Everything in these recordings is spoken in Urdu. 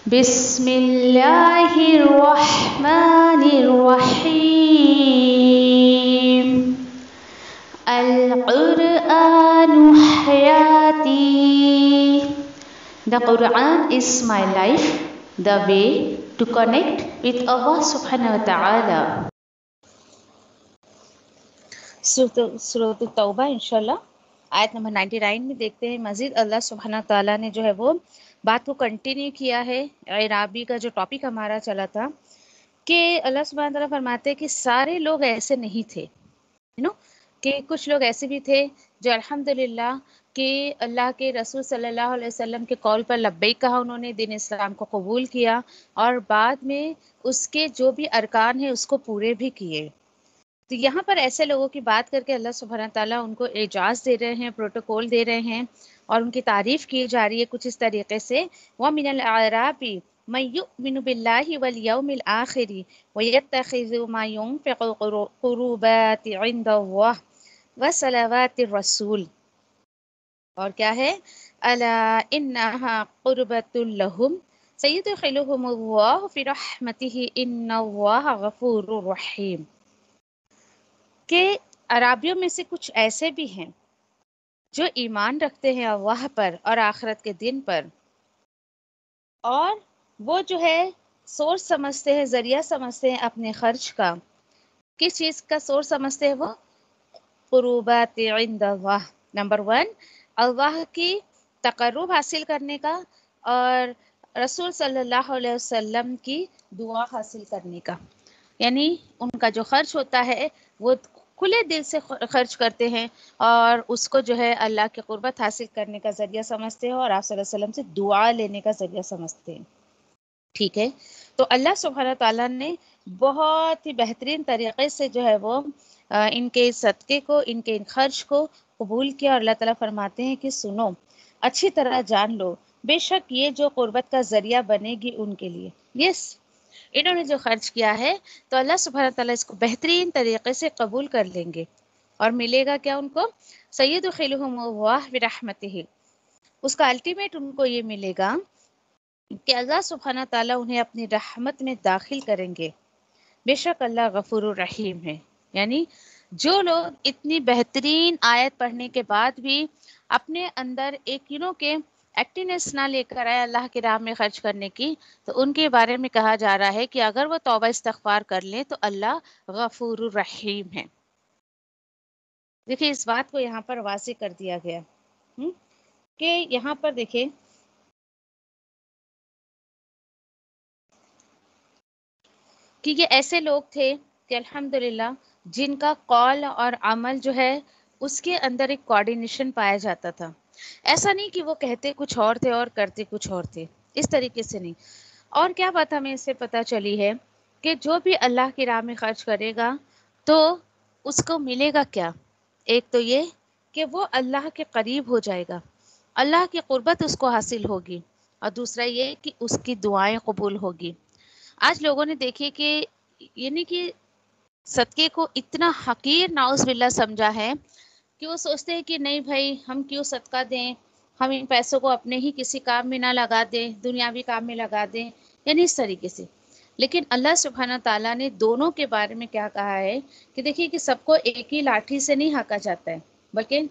بسم اللہ الرحمن الرحیم القرآن حیاتی. The Quran is my life, the way to connect with Allah subhanahu wa ta'ala. سورۃ التوبہ انشاءاللہ آیت نمبر 99 میں دیکھتے ہیں مزید اللہ سبحانہ تعالیٰ نے جو ہے وہ بات کو کنٹینیو کیا ہے. اعرابی کا جو ٹاپک ہمارا چلا تھا کہ اللہ سبحانہ تعالیٰ فرماتے ہیں کہ سارے لوگ ایسے نہیں تھے کہ کچھ لوگ ایسے بھی تھے جو الحمدللہ کہ اللہ کے رسول صلی اللہ علیہ وسلم کے قول پر لبیک کہا، انہوں نے دین اسلام کو قبول کیا اور بعد میں اس کے جو بھی ارکان ہیں اس کو پورے بھی کیے. تو یہاں پر ایسے لوگوں کی بات کر کے اللہ سبحانہ تعالیٰ ان کو اعجاز دے رہے ہیں، پروٹوکول دے رہے ہیں اور ان کی تعریف کی جا رہی ہے کچھ اس طریقے سے وَمِنَ الْأَعْرَابِ مَن يُؤْمِنُ بِاللَّهِ وَالْيَوْمِ الْآخِرِ وَيَتَّخِذُ مَا يُنفِقُ قُرُوبَاتِ عِندَ اللَّهِ وَصَلَوَاتِ الرَّسُولِ. اور کیا ہے أَلَا إِنَّهَا قُرْبَةٌ لَهُمْ سَيُدْخِلُهُمُ اللَّهُ فِي رَحْمَتِهِ إِنَّ اللَّهَ غَفُورٌ رَحِيمٌ. کہ عرابیوں میں سے کچھ ایسے بھی ہیں جو ایمان رکھتے ہیں اللہ پر اور آخرت کے دن پر، اور وہ جو ہے سورس سمجھتے ہیں، ذریعہ سمجھتے ہیں اپنے خرچ کا. کس چیز کا سورس سمجھتے ہیں وہ؟ قربات عند اللہ. نمبر 1 اللہ کی تقرب حاصل کرنے کا اور رسول صلی اللہ علیہ وسلم کی دعا حاصل کرنے کا. یعنی ان کا جو خرچ ہوتا ہے وہ کھلے دل سے خرچ کرتے ہیں اور اس کو جو ہے اللہ کی قربت حاصل کرنے کا ذریعہ سمجھتے ہیں اور آپ صلی اللہ علیہ وسلم سے دعا لینے کا ذریعہ سمجھتے ہیں. ٹھیک ہے، تو اللہ سبحانہ تعالیٰ نے بہت ہی بہترین طریقے سے جو ہے وہ ان کے صدقے کو، ان کے خرچ کو قبول کیا اور اللہ تعالیٰ فرماتے ہیں کہ سنو، اچھی طرح جان لو، بے شک یہ جو قربت کا ذریعہ بنے گی ان کے لیے، انہوں نے جو خرچ کیا ہے تو اللہ سبحانہ تعالیٰ اس کو بہترین طریقے سے قبول کر لیں گے اور ملے گا کیا ان کو؟ سیدخلہم اللہ برحمتہ. اس کا الٹیمیٹ ان کو یہ ملے گا کہ اللہ سبحانہ تعالیٰ انہیں اپنی رحمت میں داخل کریں گے. بے شک اللہ غفور الرحیم ہے. یعنی جو لوگ اتنی بہترین آیت پڑھنے کے بعد بھی اپنے اندر ایک کے ایکٹینس نہ لے کر آئے اللہ کی راہ میں خرچ کرنے کی، تو ان کے بارے میں کہا جا رہا ہے کہ اگر وہ توبہ استغفار کر لیں تو اللہ غفور الرحیم ہے. دیکھیں اس بات کو یہاں پر واضح کر دیا گیا کہ یہاں پر دیکھیں کہ یہ ایسے لوگ تھے کہ الحمدللہ جن کا قول اور عمل جو ہے اس کے اندر ایک کوارڈینیشن پایا جاتا تھا. ایسا نہیں کہ وہ کہتے کچھ اور تھے اور کرتے کچھ اور تھے، اس طریقے سے نہیں. اور کیا بات ہمیں اس سے پتہ چلی ہے کہ جو بھی اللہ کی راہ میں خرچ کرے گا تو اس کو ملے گا کیا؟ ایک تو یہ کہ وہ اللہ کے قریب ہو جائے گا، اللہ کی قربت اس کو حاصل ہوگی، اور دوسرا یہ کہ اس کی دعائیں قبول ہوگی. آج لوگوں نے دیکھے کہ یعنی کہ صدقے کو اتنا حقیر نعوذ باللہ سمجھا ہے کہ وہ سوچتے ہیں کہ نہیں بھائی ہم کیوں صدقہ دیں، ہم ان پیسوں کو اپنے ہی کسی کام میں نہ لگا دیں، دنیاوی کام میں لگا دیں، یعنی اس طریقے سے. لیکن اللہ سبحانہ تعالیٰ نے دونوں کے بارے میں کیا کہا ہے کہ دیکھیے کہ سب کو ایک ہی لاٹھی سے نہیں ہانکا جاتا ہے، بلکہ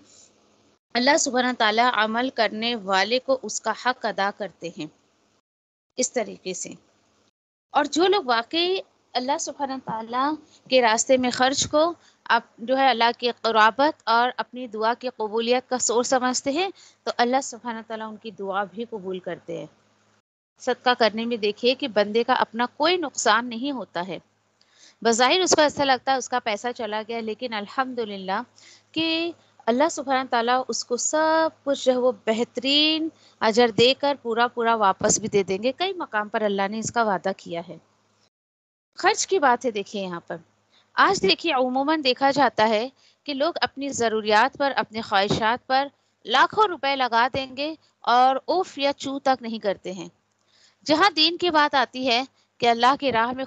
اللہ سبحانہ تعالیٰ عمل کرنے والے کو اس کا حق ادا کرتے ہیں اس طریقے سے. اور جو لوگ واقعی اللہ سبحانہ تعالیٰ کے راستے میں خرچ کو جو ہے اللہ کی قرابت اور اپنی دعا کی قبولیت کا سورس سمجھتے ہیں تو اللہ سبحانہ تعالیٰ ان کی دعا بھی قبول کرتے ہیں. صدقہ کرنے میں دیکھیے کہ بندے کا اپنا کوئی نقصان نہیں ہوتا ہے. بظاہر اس کو ایسا لگتا ہے اس کا پیسہ چلا گیا، لیکن الحمدللہ کہ اللہ سبحانہ تعالیٰ اس کو سب کچھ جو ہے وہ بہترین اجر دے کر پورا واپس بھی دے دیں گے. کئی مقام پر اللہ نے اس کا وعدہ کیا ہے. خرچ کی بات ہے دیکھیے یہاں پر آج دیکھیے عموماً دیکھا جاتا ہے کہ لوگ اپنی ضروریات پر، اپنے خواہشات پر لاکھوں روپے لگا دیں گے اور اوف یا چو تک نہیں کرتے ہیں. جہاں دین کی بات آتی ہے کہ اللہ کی راہ میں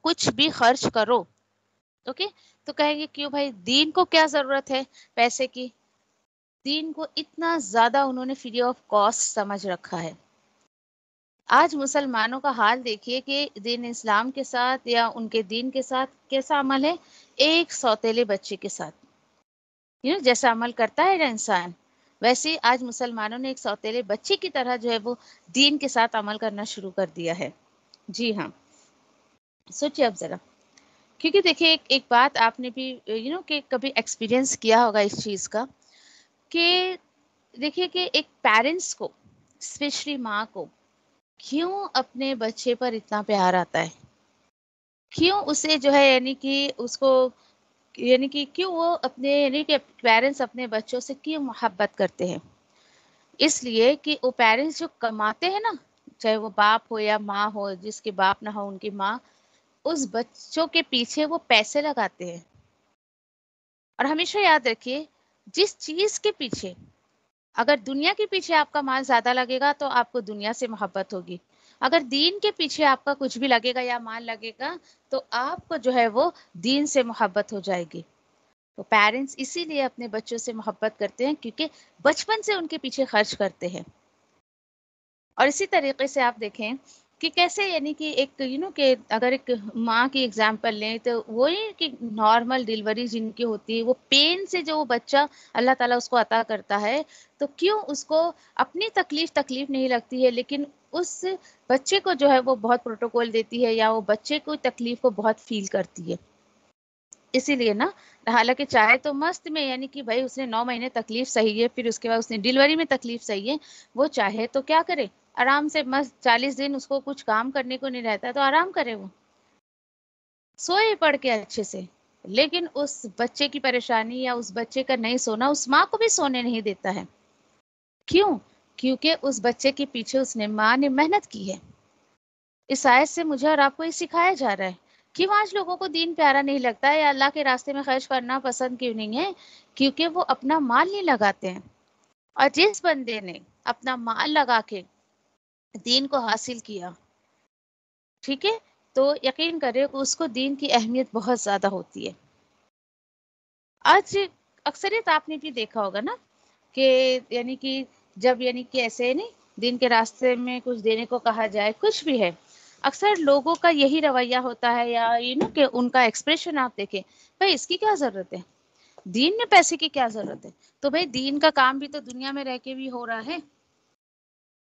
کچھ بھی خرچ کرو، اوکے، تو کہیں گے کیوں بھائی، دین کو کیا ضرورت ہے پیسے کی؟ دین کو اتنا زیادہ انہوں نے فری آف کاسٹ سمجھ رکھا ہے. آج مسلمانوں کا حال دیکھیے کہ دین اسلام کے ساتھ یا ان کے دین کے ساتھ کیسا عمل ہے، ایک سوتیلے بچے کے ساتھ جیسا عمل کرتا ہے نا انسان، ویسے ہی آج مسلمانوں نے ایک سوتیلے بچے کی طرح جو ہے وہ دین کے ساتھ عمل کرنا شروع کر دیا ہے۔ جی ہاں، سوچیے اب ذرا، کیونکہ دیکھیے ایک بات آپ نے بھی کہ کبھی ایکسپیرینس کیا ہوگا اس چیز کا، کہ دیکھیے کہ ایک پیرنٹس کو، اسپیشلی ماں کو، کیوں اپنے بچے پر اتنا پیار آتا ہے، کیوں اسے جو ہے کہ اس کو کہ کیوں وہ اپنے کہ پیرنٹس اپنے بچوں سے کیوں محبت کرتے ہیں؟ اس لیے کہ وہ پیرنٹس جو کماتے ہیں نا، چاہے وہ باپ ہو یا ماں ہو، جس کے باپ نہ ہو ان کی ماں، اس بچوں کے پیچھے وہ پیسے لگاتے ہیں۔ اور ہمیشہ یاد رکھیے، جس چیز کے پیچھے، اگر دنیا کے پیچھے آپ کا مال زیادہ لگے گا تو آپ کو دنیا سے محبت ہوگی، اگر دین کے پیچھے آپ کا کچھ بھی لگے گا یا مال لگے گا تو آپ کو جو ہے وہ دین سے محبت ہو جائے گی۔ تو پیرنٹس اسی لیے اپنے بچوں سے محبت کرتے ہیں کیونکہ بچپن سے ان کے پیچھے خرچ کرتے ہیں۔ اور اسی طریقے سے آپ دیکھیں کہ کیسے کہ ایک کہ اگر ایک ماں کی اگزامپل لیں تو وہی کہ نارمل ڈیلیوری جن کی ہوتی ہے، وہ پین سے جو بچہ اللہ تعالیٰ اس کو عطا کرتا ہے، تو کیوں اس کو اپنی تکلیف نہیں لگتی ہے، لیکن اس بچے کو جو ہے وہ بہت پروٹوکول دیتی ہے، یا وہ بچے کو تکلیف کو بہت فیل کرتی ہے۔ اسی لیے نا، حالانکہ چاہے تو مست میں کہ بھائی اس نے 9 مہینے تکلیف سہی ہے، پھر اس کے بعد اس نے ڈیلیوری میں تکلیف سہی ہے، وہ چاہے تو کیا کرے، آرام سے مست 40 دن اس کو کچھ کام کرنے کو نہیں رہتا تو آرام کرے، وہ سوئے پڑھ کے اچھے سے۔ لیکن اس بچے کی پریشانی یا اس بچے کا نہیں سونا اس ماں کو بھی سونے نہیں دیتا ہے۔ کیوں؟ کیونکہ اس بچے کے پیچھے اس نے ماں نے محنت کی ہے۔ اس آیت سے مجھے اور آپ کو یہ سکھایا جا رہا ہے۔ کیوں آج لوگوں کو دین پیارا نہیں لگتا ہے یا اللہ کے راستے میں خرچ کرنا پسند کیوں نہیں ہے؟ کیونکہ وہ اپنا مال نہیں لگاتے ہیں۔ اور جس بندے نے اپنا مال لگا کے دین کو حاصل کیا، ٹھیک ہے، تو یقین کرے کہ اس کو دین کی اہمیت بہت زیادہ ہوتی ہے۔ آج اکثریت آپ نے بھی دیکھا ہوگا نا کہ کہ جب کہ ایسے نہیں دین کے راستے میں کچھ دینے کو کہا جائے، کچھ بھی ہے، اکثر لوگوں کا یہی رویہ ہوتا ہے، یا کہ ان کا ایکسپریشن آپ دیکھیں، بھائی اس کی کیا ضرورت ہے، دین میں پیسے کی کیا ضرورت ہے؟ تو بھائی دین کا کام بھی تو دنیا میں رہ کے بھی ہو رہا ہے۔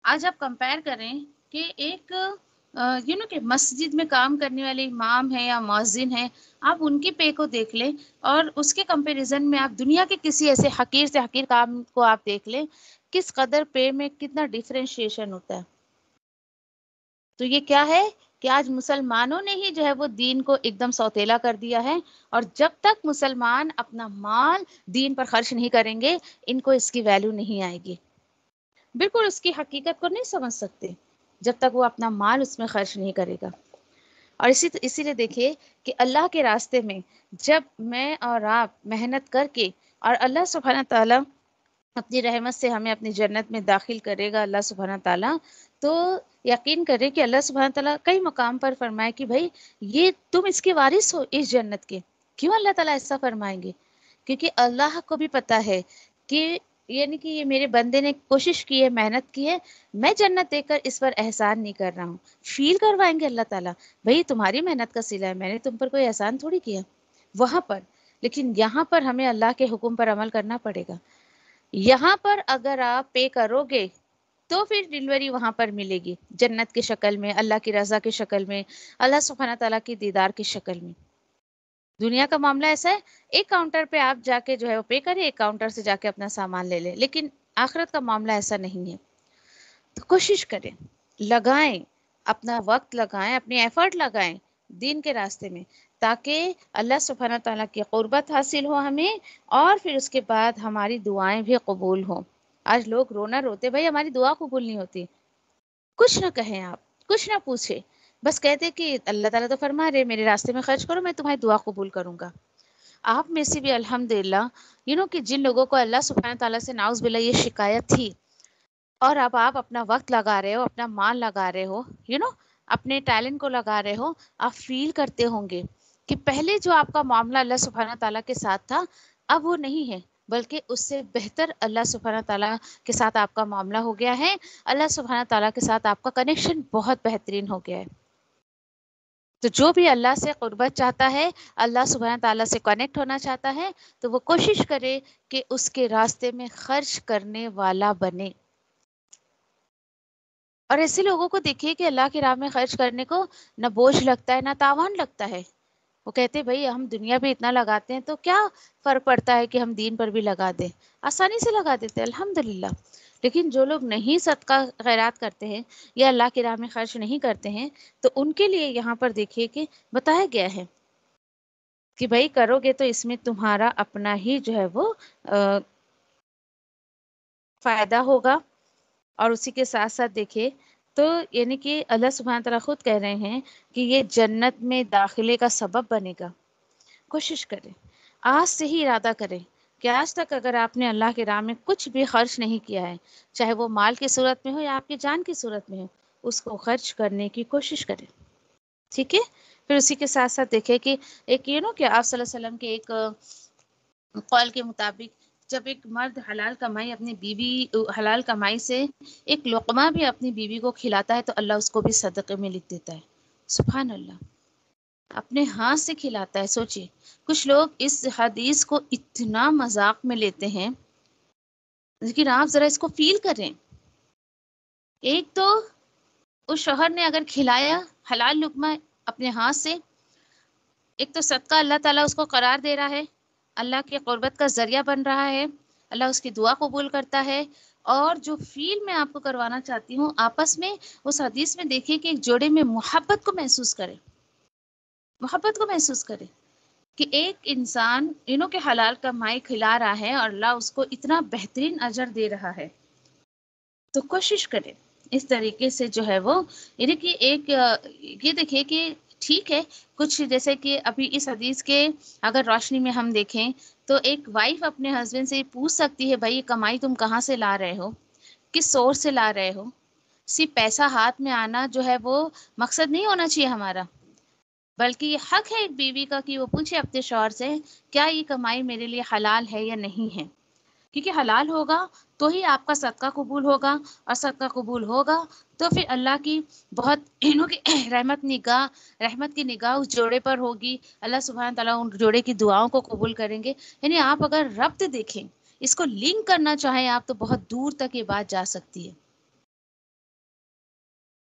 آج آپ کمپیئر کریں کہ ایک کہ مسجد میں کام کرنے والے امام ہیں یا مؤذن ہیں، آپ ان کی پے کو دیکھ لیں، اور اس کے کمپیریزن میں آپ دنیا کے کسی ایسے حقیر سے حقیر کام کو آپ دیکھ لیں، کس قدر پے میں کتنا ڈیفرینشیشن ہوتا ہے۔ تو یہ کیا ہے کہ آج مسلمانوں نے ہی جو ہے وہ دین کو ایک دم سوتیلا کر دیا ہے، اور جب تک مسلمان اپنا مال دین پر خرچ نہیں کریں گے، ان کو اس کی ویلیو نہیں آئے گی، بالکل اس کی حقیقت کو نہیں سمجھ سکتے جب تک وہ اپنا مال اس میں خرچ نہیں کرے گا۔ اور اسی لیے دیکھیے کہ اللہ کے راستے میں جب میں اور آپ محنت کر کے، اور اللہ سبحانہ تعالیٰ اپنی رحمت سے ہمیں اپنی جنت میں داخل کرے گا اللہ سبحانہ تعالیٰ، تو یقین کرے کہ اللہ سبحانہ تعالیٰ کئی مقام پر فرمائے کہ بھائی یہ تم اس کے وارث ہو اس جنت کے۔ کیوں اللہ تعالیٰ ایسا فرمائیں گے؟ کیونکہ اللہ کو بھی پتہ ہے کہ کہ یہ میرے بندے نے کوشش کی ہے، محنت کی ہے، میں جنت دے کر اس پر احسان نہیں کر رہا ہوں۔ فیل کروائیں گے اللہ تعالیٰ، بھئی تمہاری محنت کا صلہ ہے، میں نے تم پر کوئی احسان تھوڑی کیا وہاں پر۔ لیکن یہاں پر ہمیں اللہ کے حکم پر عمل کرنا پڑے گا۔ یہاں پر اگر آپ پے کرو گے تو پھر ڈیلیوری وہاں پر ملے گی، جنت کی شکل میں، اللہ کی رضا کی شکل میں، اللہ سبحانہ تعالیٰ کی دیدار کی شکل میں۔ دنیا کا معاملہ ایسا ہے، ایک کاؤنٹر پہ آپ جا کے جو ہے وہ پے کریں، ایک کاؤنٹر سے جا کے اپنا سامان لے لیں، لیکن آخرت کا معاملہ ایسا نہیں ہے۔ تو کوشش کریں، لگائیں، اپنا وقت لگائیں، اپنی ایفرٹ لگائیں دین کے راستے میں، تاکہ اللہ سبحانہ تعالیٰ کی قربت حاصل ہو ہمیں، اور پھر اس کے بعد ہماری دعائیں بھی قبول ہوں۔ آج لوگ رونا روتے، بھائی ہماری دعا قبول نہیں ہوتی، کچھ نہ کہیں، آپ کچھ نہ پوچھیں، بس کہتے کہ اللہ تعالیٰ تو فرما رہے میرے راستے میں خرچ کرو، میں تمہاری دعا قبول کروں گا۔ آپ میں سے بھی الحمدللہ کہ جن لوگوں کو اللہ سبحانہ تعالیٰ سے نعوذ باللہ یہ شکایت تھی، اور اب آپ اپنا وقت لگا رہے ہو، اپنا مال لگا رہے ہو، اپنے ٹیلنٹ کو لگا رہے ہو، آپ فیل کرتے ہوں گے کہ پہلے جو آپ کا معاملہ اللہ سبحانہ تعالیٰ کے ساتھ تھا اب وہ نہیں ہے، بلکہ اس سے بہتر اللہ سبحانہ تعالیٰ کے ساتھ آپ کا معاملہ ہو گیا ہے. اللہ سبحانہ تعالیٰ کے ساتھ آپ کا کنیکشن بہت بہترین ہو گیا ہے. تو جو بھی اللہ سے قربت چاہتا ہے، اللہ سبحانہ تعالیٰ سے کنیکٹ ہونا چاہتا ہے، تو وہ کوشش کرے کہ اس کے راستے میں خرچ کرنے والا بنے. اور ایسے لوگوں کو دیکھیے کہ اللہ کی راہ میں خرچ کرنے کو نہ بوجھ لگتا ہے نہ تاوان لگتا ہے. وہ کہتے ہیں بھائی ہم دنیا پہ اتنا لگاتے ہیں تو کیا فرق پڑتا ہے کہ ہم دین پر بھی لگا دیں. آسانی سے لگا دیتے ہیں الحمدللہ. لیکن جو لوگ نہیں صدقہ خیرات کرتے ہیں یا اللہ کی راہ میں خرچ نہیں کرتے ہیں، تو ان کے لیے یہاں پر دیکھیے کہ بتایا گیا ہے کہ بھائی کرو گے تو اس میں تمہارا اپنا ہی جو ہے وہ فائدہ ہوگا. اور اسی کے ساتھ ساتھ دیکھیے تو یعنی کہ اللہ سبحانہ تعالیٰ خود کہہ رہے ہیں کہ یہ جنت میں داخلے کا سبب بنے گا. کوشش کریں، آج سے ہی ارادہ کریں کہ آج تک اگر آپ نے اللہ کے راہ میں کچھ بھی خرچ نہیں کیا ہے، چاہے وہ مال کی صورت میں ہو یا آپ کی جان کی صورت میں ہو، اس کو خرچ کرنے کی کوشش کریں. ٹھیک ہے. پھر اسی کے ساتھ ساتھ دیکھیں کہ ایک کہ آپ صلی اللہ علیہ وسلم کے ایک قول کے مطابق جب ایک مرد حلال کمائی اپنی بیوی حلال کمائی سے ایک لقمہ بھی اپنی بیوی کو کھلاتا ہے تو اللہ اس کو بھی صدقے میں لکھ دیتا ہے. سبحان اللہ. اپنے ہاتھ سے کھلاتا ہے. سوچئے کچھ لوگ اس حدیث کو اتنا مذاق میں لیتے ہیں، لیکن آپ ذرا اس کو فیل کریں. ایک تو اس شوہر نے اگر کھلایا حلال لقمہ اپنے ہاتھ سے، ایک تو صدقہ اللہ تعالیٰ اس کو قرار دے رہا ہے، اللہ کی قربت کا ذریعہ بن رہا ہے، اللہ اس کی دعا قبول کرتا ہے. اور جو فیل میں آپ کو کروانا چاہتی ہوں آپس میں، اس حدیث میں دیکھیے کہ ایک جوڑے میں محبت کو محسوس کرے، محبت کو محسوس کرے کہ ایک انسان انہوں کے حلال کمائی کھلا رہا ہے اور اللہ اس کو اتنا بہترین اجر دے رہا ہے. تو کوشش کرے اس طریقے سے جو ہے وہ یعنی کہ ایک یہ دیکھیں کہ ٹھیک ہے کچھ جیسے کہ ابھی اس حدیث کے اگر روشنی میں ہم دیکھیں تو ایک وائف اپنے ہسبینڈ سے پوچھ سکتی ہے بھائی یہ کمائی تم کہاں سے لا رہے ہو، کس سورس سے لا رہے ہو. صرف پیسہ ہاتھ میں آنا جو ہے وہ مقصد نہیں ہونا چاہیے ہمارا، بلکہ یہ حق ہے ایک بیوی کا کہ وہ پوچھے اپنے شوہر سے کیا یہ کمائی میرے لیے حلال ہے یا نہیں ہے. کیونکہ حلال ہوگا تو ہی آپ کا صدقہ قبول ہوگا، اور صدقہ قبول ہوگا تو پھر اللہ کی بہت انہوں کی رحمت کی نگاہ اس جوڑے پر ہوگی. اللہ سبحانہ تعالیٰ ان جوڑے کی دعاؤں کو قبول کریں گے. یعنی آپ اگر ربط دیکھیں، اس کو لنک کرنا چاہیں آپ تو بہت دور تک یہ بات جا سکتی ہے.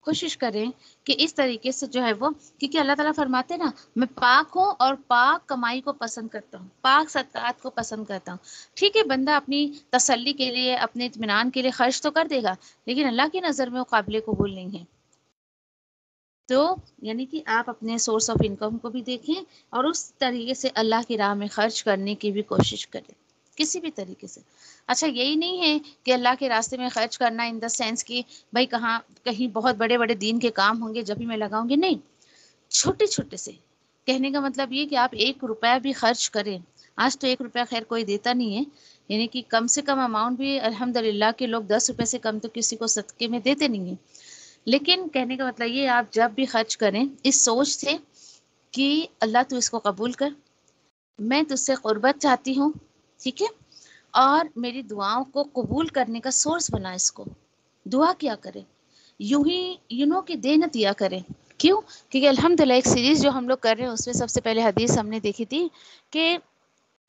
کوشش کریں کہ اس طریقے سے جو ہے وہ، کیونکہ اللہ تعالیٰ فرماتے ہیں نا میں پاک ہوں اور پاک کمائی کو پسند کرتا ہوں، پاک صدقات کو پسند کرتا ہوں. ٹھیک ہے بندہ اپنی تسلی کے لیے اپنے اطمینان کے لیے خرچ تو کر دے گا، لیکن اللہ کی نظر میں وہ قابل قبول نہیں ہے. تو یعنی کہ آپ اپنے سورس آف انکم کو بھی دیکھیں اور اس طریقے سے اللہ کی راہ میں خرچ کرنے کی بھی کوشش کریں کسی بھی طریقے سے. اچھا یہی نہیں ہے کہ اللہ کے راستے میں خرچ کرنا ان دا سینس کہ بھائی کہیں بہت بڑے بڑے دین کے کام ہوں گے جب ہی میں لگاؤں گی. نہیں، چھوٹے چھوٹے سے کہنے کا مطلب یہ کہ آپ 1 روپیہ بھی خرچ کریں. آج تو 1 روپیہ خیر کوئی دیتا نہیں ہے، یعنی کہ کم سے کم اماؤنٹ بھی الحمدللہ کہ لوگ 10 روپے سے کم تو کسی کو صدقے میں دیتے نہیں ہیں. لیکن کہنے کا مطلب یہ آپ جب بھی خرچ کریں اس سوچ سے کہ اللہ تو اس کو قبول کر، میں تجھ سے قربت چاہتی ہوں. ٹھیک ہے. اور میری دعاؤں کو قبول کرنے کا سورس بنا اس کو. دعا کیا کرے، یوں ہی کہ دے نہ دیا کریں. کیوں؟ کیونکہ الحمدللہ ایک سیریز جو ہم لوگ کر رہے ہیں اس میں سب سے پہلے حدیث ہم نے دیکھی تھی کہ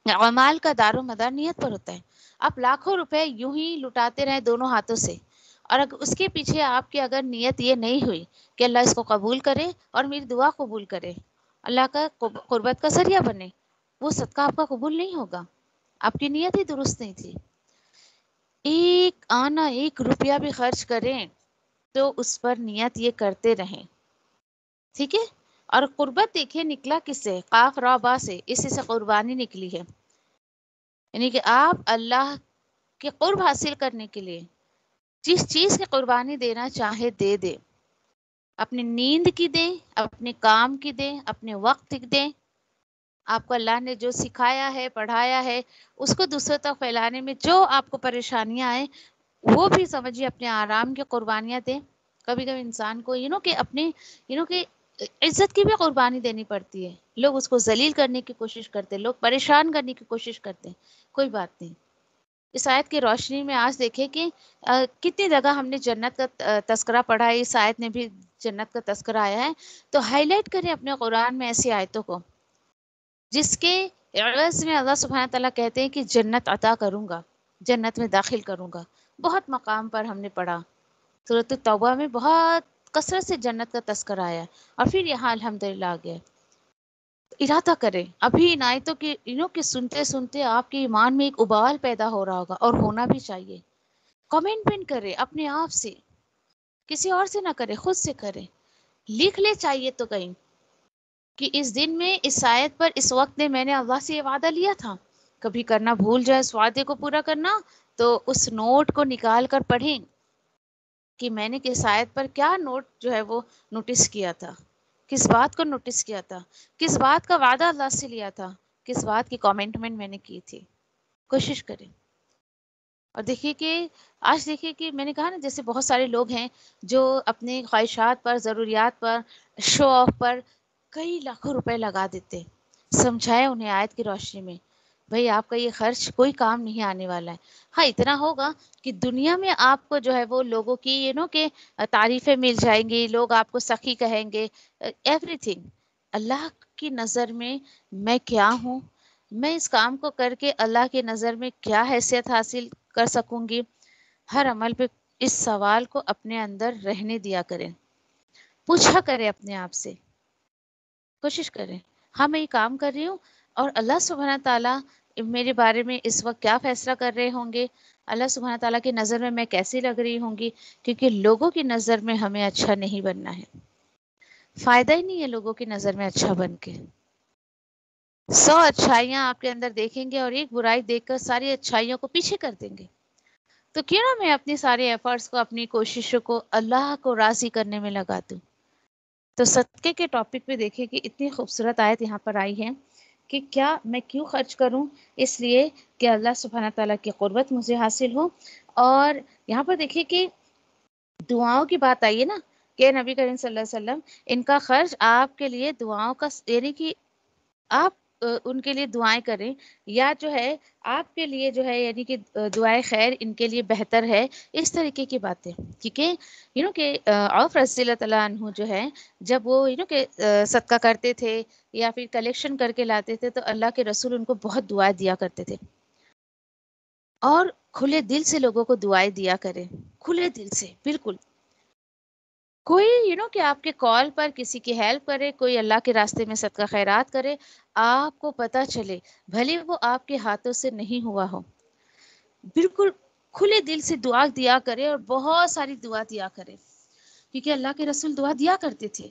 اعمال کا دار و مدار نیت پر ہوتا ہے. آپ لاکھوں روپے یوں ہی لٹاتے رہیں دونوں ہاتھوں سے، اور اگر اس کے پیچھے آپ کی اگر نیت یہ نہیں ہوئی کہ اللہ اس کو قبول کرے اور میری دعا قبول کرے، اللہ کا قربت کا ذریعہ بنے، وہ صدقہ آپ کا قبول نہیں ہوگا. آپ کی نیت ہی درست نہیں تھی. ایک روپیہ بھی خرچ کریں تو اس پر نیت یہ کرتے رہیں. ٹھیک ہے. اور قربت دیکھیں نکلا کس سے؟ قاف را با سے، اسی سے قربانی نکلی ہے. یعنی کہ آپ اللہ کے قرب حاصل کرنے کے لیے جس چیز کی قربانی دینا چاہے دے دیں. اپنی نیند کی دیں، اپنے کام کی دیں، اپنے وقت کی دیں. آپ کو اللہ نے جو سکھایا ہے پڑھایا ہے اس کو دوسروں تک پھیلانے میں جو آپ کو پریشانیاں آئیں وہ بھی سمجھیے اپنے آرام کی قربانیاں دیں. کبھی کبھی انسان کو کہ اپنے کہ عزت کی بھی قربانی دینی پڑتی ہے. لوگ اس کو ذلیل کرنے کی کوشش کرتے ہیں، لوگ پریشان کرنے کی کوشش کرتے ہیں. کوئی بات نہیں. اس آیت کی روشنی میں آج دیکھیں کہ کتنی جگہ ہم نے جنت کا تذکرہ پڑھا ہے، اس آیت میں بھی جنت کا تذکرہ آیا ہے. تو ہائی لائٹ کریں اپنے قرآن میں ایسی آیتوں کو جس کے عوض میں اللہ سبحانہ تعالیٰ کہتے ہیں کہ جنت عطا کروں گا، جنت میں داخل کروں گا. بہت مقام پر ہم نے پڑھا، سورۃ التوبہ میں بہت کثرت سے جنت کا تذکرہ آیا اور پھر یہاں الحمدللہ آ گیا. ارادہ کریں ابھی ان آیتوں کے سنتے سنتے آپ کے ایمان میں ایک ابال پیدا ہو رہا ہوگا، اور ہونا بھی چاہیے. کمنٹمنٹ کرے اپنے آپ سے، کسی اور سے نہ کرے، خود سے کرے. لکھ لے چاہیے تو کہیں کہ اس دن میں اس آیت پر اس وقت میں نے اللہ سے یہ وعدہ لیا تھا. کبھی کرنا بھول جائے اس وعدے کو پورا کرنا، تو اس نوٹ کو نکال کر پڑھیں کہ میں نے کس آیت پر کیا نوٹ جو ہے وہ نوٹس کیا تھا، کس بات کو نوٹس کیا تھا، کس بات کا وعدہ اللہ سے لیا تھا، کس بات کی کمنٹمنٹ میں نے کی تھی. کوشش کریں. اور دیکھیے کہ آج دیکھیے کہ میں نے کہا نا، جیسے بہت سارے لوگ ہیں جو اپنے خواہشات پر، ضروریات پر، شو آف پر کئی لاکھوں روپے لگا دیتے. سمجھائے انہیں آیت کی روشنی میں، بھئی آپ کا یہ خرچ کوئی کام نہیں آنے والا ہے. ہاں اتنا ہوگا کہ دنیا میں آپ کو جو ہے وہ لوگوں کی کہ تعریفیں مل جائیں گی، لوگ آپ کو سخی کہیں گے، ایوری تھنگ. اللہ کی نظر میں کیا ہوں، میں اس کام کو کر کے اللہ کی نظر میں کیا حیثیت حاصل کر سکوں گی. ہر عمل پہ اس سوال کو اپنے اندر رہنے دیا کریں، پوچھا کریں اپنے آپ سے. کوشش کریں ہاں میں یہ کام کر رہی ہوں، اور اللہ سبحانہ تعالیٰ میرے بارے میں اس وقت کیا فیصلہ کر رہے ہوں گے، اللہ سبحانہ تعالیٰ کی نظر میں کیسی لگ رہی ہوں گی. کیونکہ لوگوں کی نظر میں ہمیں اچھا نہیں بننا ہے، فائدہ ہی نہیں ہے لوگوں کی نظر میں اچھا بن کے. 100 اچھائیاں آپ کے اندر دیکھیں گے اور ایک برائی دیکھ کر ساری اچھائیوں کو پیچھے کر دیں گے. تو کیوں نہ میں اپنی سارے ایفرٹس کو، اپنی کوششوں کو اللہ کو راضی کرنے میں لگا دوں. تو صدقے کے ٹاپک پہ دیکھیں کہ اتنی خوبصورت آیت یہاں پر آئی ہے کہ کیا میں کیوں خرچ کروں، اس لیے کہ اللہ سبحانہ تعالیٰ کی قربت مجھے حاصل ہو. اور یہاں پر دیکھیے کہ دعاؤں کی بات آئی ہے نا، کہ نبی کریم صلی اللہ علیہ وسلم ان کا خرچ آپ کے لیے دعاؤں کا، یعنی کہ آپ ان کے لیے دعائیں کریں، یا جو ہے آپ کے لیے جو ہے یعنی کہ دعائیں خیر ان کے لیے بہتر ہے. اس طریقے کی باتیں، کیونکہ کہ عوف رضی اللہ تعالیٰ عنہ جو ہے، جب وہ کہ صدقہ کرتے تھے یا پھر کلیکشن کر کے لاتے تھے، تو اللہ کے رسول ان کو بہت دعائیں دیا کرتے تھے. اور کھلے دل سے لوگوں کو دعائیں دیا کریں، کھلے دل سے بالکل. کوئی کہ آپ کے کال پر کسی کی ہیلپ کرے، کوئی اللہ کے راستے میں صدقہ خیرات کرے، آپ کو پتہ چلے بھلے وہ آپ کے ہاتھوں سے نہیں ہوا ہو، بالکل کھلے دل سے دعا دیا کرے، اور بہت ساری دعا دیا کرے. کیونکہ اللہ کے رسول دعا دیا کرتے تھے،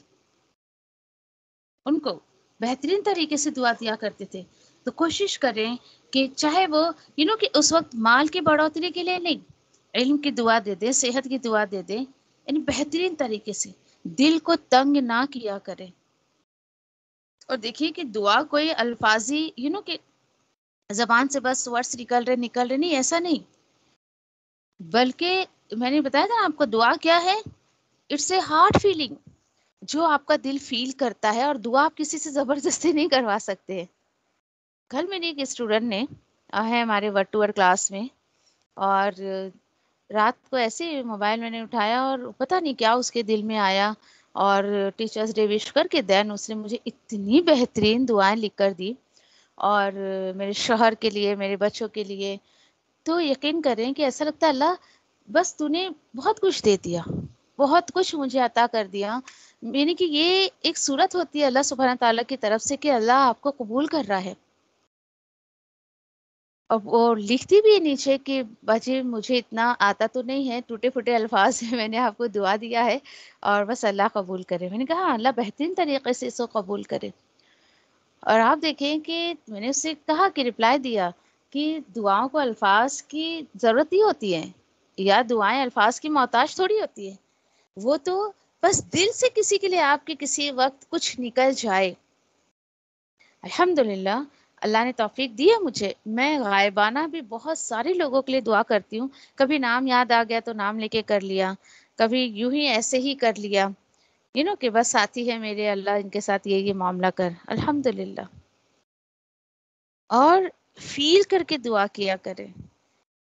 ان کو بہترین طریقے سے دعا دیا کرتے تھے. تو کوشش کریں کہ چاہے وہ کہ اس وقت مال کی بڑھوتری کے لیے نہیں، علم کی دعا دے دیں، صحت کی دعا دے دیں، یعنی بہترین طریقے سے دل کو تنگ نہ کیا کریں. اور دیکھیے کہ دعا کوئی الفاظی کہ زبان سے بس ورڈس نکل رہے نہیں، ایسا نہیں. بلکہ میں نے بتایا تھا آپ کو، دعا کیا ہے، اٹس اے ہارٹ فیلنگ، جو آپ کا دل فیل کرتا ہے. اور دعا آپ کسی سے زبردستی نہیں کروا سکتے. کل میری ایک اسٹوڈنٹ نے ہے ہمارے ورڈ ٹو ورڈ کلاس میں، اور رات کو ایسے موبائل میں نے اٹھایا اور پتہ نہیں کیا اس کے دل میں آیا، اور ٹیچرز ڈے وش کر کے دین اس نے مجھے اتنی بہترین دعائیں لکھ کر دی، اور میرے شوہر کے لیے، میرے بچوں کے لیے. تو یقین کریں کہ ایسا لگتا ہے اللہ بس تو نے بہت کچھ دے دیا، بہت کچھ مجھے عطا کر دیا. یعنی کہ یہ ایک صورت ہوتی ہے اللہ سبحانہ تعالیٰ کی طرف سے کہ اللہ آپ کو قبول کر رہا ہے. اور وہ لکھتی بھی ہے نیچے کہ بچے مجھے اتنا آتا تو نہیں ہے، ٹوٹے پھوٹے الفاظ میں میں نے آپ کو دعا دیا ہے، اور بس اللہ قبول کرے. میں نے کہا اللہ بہترین طریقے سے اس کو قبول کرے. اور آپ دیکھیں کہ میں نے اس سے کہا کہ رپلائی دیا کہ دعاؤں کو الفاظ کی ضرورت ہی ہوتی ہے، یا دعائیں الفاظ کی محتاج تھوڑی ہوتی ہے. وہ تو بس دل سے کسی کے لیے آپ کے کسی وقت کچھ نکل جائے. الحمدللہ اللہ نے توفیق دی ہے مجھے، میں غائبانہ بھی بہت سارے لوگوں کے لیے دعا کرتی ہوں. کبھی نام یاد آ گیا تو نام لے کے کر لیا، کبھی یوں ہی ایسے ہی کر لیا، کہ بس ساتھی ہے میرے، اللہ ان کے ساتھ یہ معاملہ کر. الحمدللہ. اور فیل کر کے دعا کیا کریں.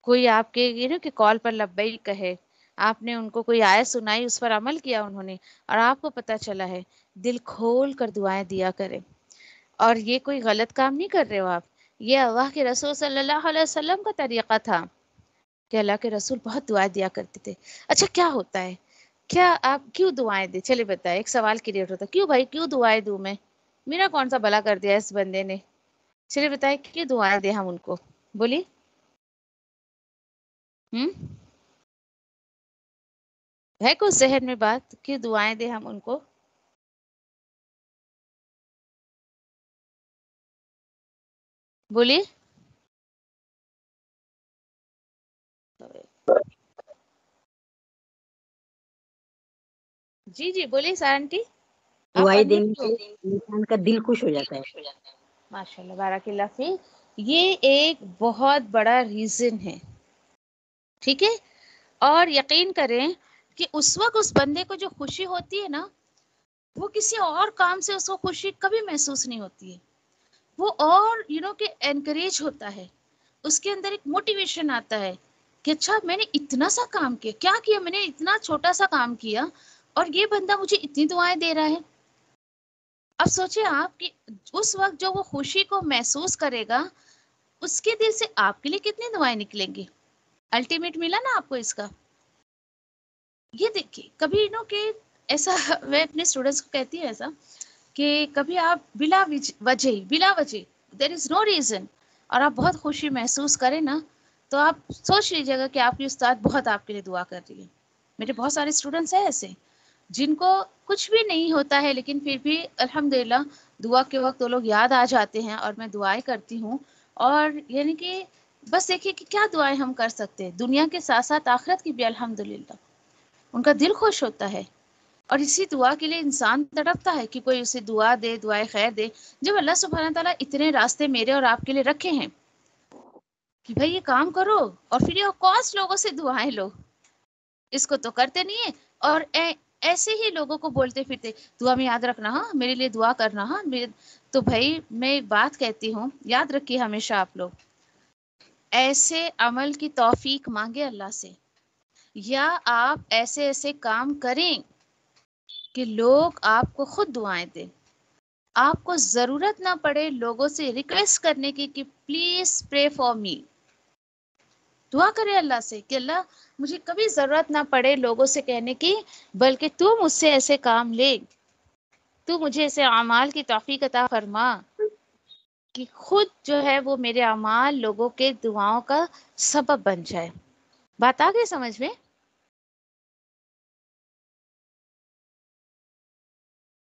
کوئی آپ کے کہ کال پر لبیک کہے، آپ نے ان کو کوئی آیت سنائی، اس پر عمل کیا انہوں نے، اور آپ کو پتہ چلا ہے، دل کھول کر دعائیں دیا کریں. اور یہ کوئی غلط کام نہیں کر رہے ہو آپ، یہ اللہ کے رسول صلی اللہ علیہ وسلم کا طریقہ تھا کہ اللہ کے رسول بہت دعائیں دیا کرتے تھے. اچھا کیا ہوتا ہے، کیا آپ کیوں دعائیں دیں؟ چلے بتائیں، ایک سوال کریٹ ہوتا ہے، کیوں بھائی کیوں دعائیں دوں میں؟ میرا کون سا بھلا کر دیا اس بندے نے؟ چلے بتائیں کیوں دعائیں دیں ہم ان کو؟ بولیے. ہے کچھ ذہن میں بات کہ دعائیں دیں ہم ان کو؟ بولیے. جی جی بولیے سارنٹی. آپ دعائیں دینے انمیوٹ ہو. سے انسان کا دل خوش ہو جاتا ہے. ماشاء اللہ، بارک اللہ فیک. یہ ایک بہت بڑا ریزن ہے، ٹھیک ہے. اور یقین کریں کہ اس وقت اس بندے کو جو خوشی ہوتی ہے نا، وہ کسی اور کام سے اس کو خوشی کبھی محسوس نہیں ہوتی ہے. وہ اور کہ انکریج ہوتا ہے، اس کے اندر ایک موٹیویشن آتا ہے کہ اچھا میں نے اتنا سا کام کیا میں نے اتنا چھوٹا سا کام کیا اور یہ بندہ مجھے اتنی دعائیں دے رہا ہے. اب سوچیں آپ کہ اس وقت جو وہ خوشی کو محسوس کرے گا، اس کے دل سے آپ کے لیے کتنی دعائیں نکلیں گی. الٹیمیٹ ملا نا آپ کو اس کا. یہ دیکھیے کبھی کہ ایسا میں اپنے اسٹوڈنٹس کو کہتی ہوں ایسا کہ کبھی آپ بلا وجہ دیر از نو ریزن اور آپ بہت خوشی محسوس کریں نا، تو آپ سوچ لیجیے گا کہ آپ کی استاد بہت آپ کے لیے دعا کر رہی ہے. میرے بہت سارے اسٹوڈنٹس ہیں ایسے جن کو کچھ بھی نہیں ہوتا ہے، لیکن پھر بھی الحمدللہ دعا کے وقت وہ لوگ یاد آ جاتے ہیں اور میں دعائیں کرتی ہوں. اور کہ بس دیکھیے کہ کیا دعائیں ہم کر سکتے ہیں، دنیا کے ساتھ ساتھ آخرت کی بھی الحمدللہ. ان کا دل خوش ہوتا ہے اور اسی دعا کے لیے انسان تڑپتا ہے کہ کوئی اسے دعا دے، دعائے خیر دے. جب اللہ سبحانہ تعالیٰ اتنے راستے میرے اور آپ کے لیے رکھے ہیں کہ بھائی یہ کام کرو اور پھر یہ کاسٹ لوگوں سے دعائیں لو، اس کو تو کرتے نہیں ہے. اور ایسے ہی لوگوں کو بولتے پھرتے دعا میں یاد رکھنا، ہاں میرے لیے دعا کرنا. ہاں تو بھائی میں ایک بات کہتی ہوں، یاد رکھیے ہمیشہ آپ لوگ ایسے عمل کی توفیق مانگے اللہ سے، یا آپ ایسے ایسے کام کریں کہ لوگ آپ کو خود دعائیں دیں. آپ کو ضرورت نہ پڑے لوگوں سے ریکویسٹ کرنے کی کہ پلیز پرے فار می. دعا کرے اللہ سے کہ اللہ مجھے کبھی ضرورت نہ پڑے لوگوں سے کہنے کی، بلکہ تو مجھ سے ایسے کام لے، تو مجھے ایسے اعمال کی توفیق عطا فرما کہ خود جو ہے وہ میرے اعمال لوگوں کے دعاؤں کا سبب بن جائے. بات آ گئی سمجھ میں؟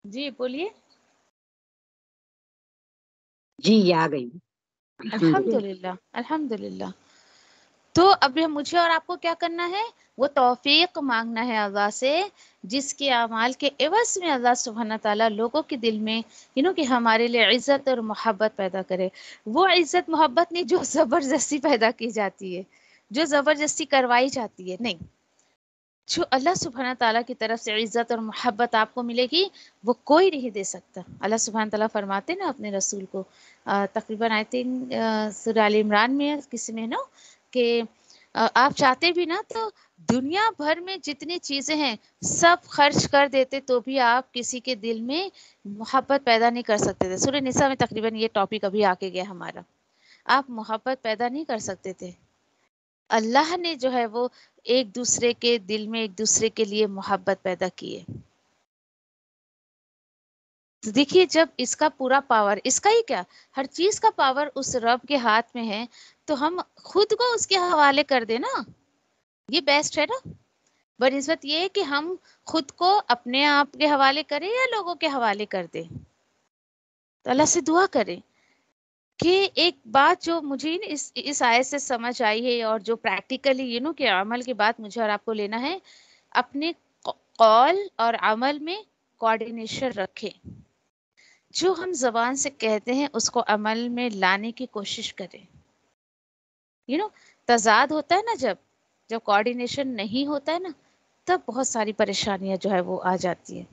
جی بولیے. جی یہ آ گئی. الحمدللہ الحمدللہ. تو اب مجھے اور آپ کو کیا کرنا ہے؟ وہ توفیق مانگنا ہے اللہ سے، جس کے اعمال کے عوض میں اللہ سبحانہ تعالیٰ لوگوں کے دل میں کہ ہمارے لیے عزت اور محبت پیدا کرے. وہ عزت محبت نہیں جو زبردستی پیدا کی جاتی ہے، جو زبردستی کروائی جاتی ہے، نہیں. جو اللہ سبحانہ تعالیٰ کی طرف سے عزت اور محبت آپ کو ملے گی، وہ کوئی نہیں دے سکتا. اللہ سبحانہ تعالیٰ فرماتے نا اپنے رسول کو، تقریباً آئی تھنک سورہ آل عمران میں کسی میں نا، کہ آپ چاہتے بھی نا تو دنیا بھر میں جتنی چیزیں ہیں سب خرچ کر دیتے تو بھی آپ کسی کے دل میں محبت پیدا نہیں کر سکتے تھے. سورہ نساء میں تقریباً یہ ٹاپک ابھی آ کے گیا ہمارا. آپ محبت پیدا نہیں کر سکتے تھے. اللہ نے جو ہے وہ ایک دوسرے کے دل میں ایک دوسرے کے لیے محبت پیدا کی ہے. دیکھیے جب اس کا پورا پاور، اس کا ہی کیا، ہر چیز کا پاور اس رب کے ہاتھ میں ہے، تو ہم خود کو اس کے حوالے کر دیں نا، یہ بیسٹ ہے نا. بنسبت یہ کہ ہم خود کو اپنے آپ کے حوالے کریں یا لوگوں کے حوالے کر دیں. تو اللہ سے دعا کریں کہ ایک بات جو مجھے اس آیت سے سمجھ آئی ہے اور جو پریکٹیکلی کہ عمل کی بات مجھے اور آپ کو لینا ہے، اپنے قول اور عمل میں کوآرڈینیشن رکھیں. جو ہم زبان سے کہتے ہیں اس کو عمل میں لانے کی کوشش کریں. تضاد ہوتا ہے نا، جب کوآرڈینیشن نہیں ہوتا ہے نا، تب بہت ساری پریشانیاں جو ہے وہ آ جاتی ہیں.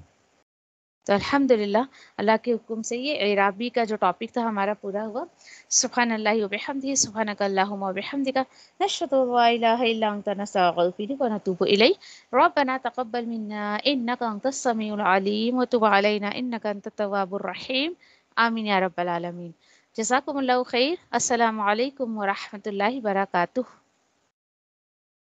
تو الحمدللہ اللہ کے حکم سے یہ اعرابی کا جو ٹاپک تھا ہمارا پورا ہوا. سبحان اللہ و بحمدہ، سبحانک اللہم و بحمدک، نشہد ان لا الہ الا انت، نستغفرک و نتوب الیک. ربنا تقبل منا انک انت السمیع العلیم وتب علینا انک انت التواب الرحیم. آمین یا رب العالمین. جزاکم اللہ خیر. السلام علیکم ورحمۃ اللہ وبرکاتہ.